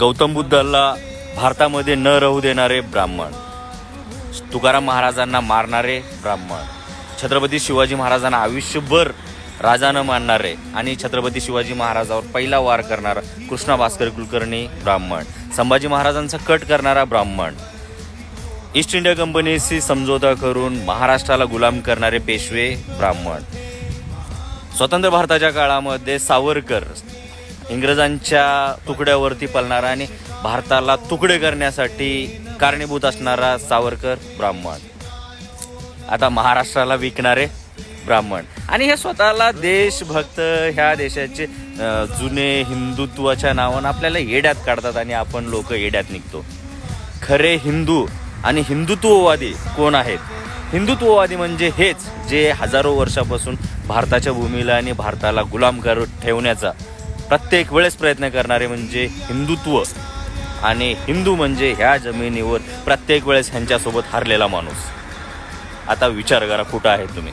गौतम बुद्धाला भारतामध्ये न राहू देणारे ब्राह्मण, तुकाराम महाराजांना मारणारे ब्राह्मण, छत्रपती शिवाजी महाराजांना आयुष्यभर राजा न मानणारे आणि छत्रपती शिवाजी महाराजावर पहिला वार करणारा कृष्णा भास्कर कुलकर्णी ब्राह्मण, संभाजी महाराजांचा कट करणारा ब्राह्मण, ईस्ट इंडिया कंपनीशी समझोता करून महाराष्ट्राला गुलाम करणारे पेशवे ब्राह्मण, स्वतंत्र भारताच्या काळामध्ये सावरकर इंग्रजांच्या तुकड्यावरती पळणारा आणि भारताला तुकडे करण्यासाठी कारणीभूत असणारा सावरकर ब्राह्मण, आता महाराष्ट्राला विकणारे ब्राह्मण. आणि हे स्वतःला देशभक्त ह्या देशाचे जुने हिंदुत्वाच्या नावानं आपल्याला येड्यात काढतात आणि आपण लोक येड्यात निघतो. खरे हिंदू आणि हिंदुत्ववादी कोण आहेत? हिंदुत्ववादी म्हणजे हेच जे हजारो वर्षापासून भारताच्या भूमीला आणि भारताला गुलाम करून ठेवण्याचा प्रत्येक वेळेस प्रयत्न करणारे म्हणजे हिंदुत्व. आणि हिंदू म्हणजे ह्या जमिनीवर प्रत्येक वेळेस ह्यांच्यासोबत हरलेला माणूस. आता विचार करा कुठं आहे तुम्ही.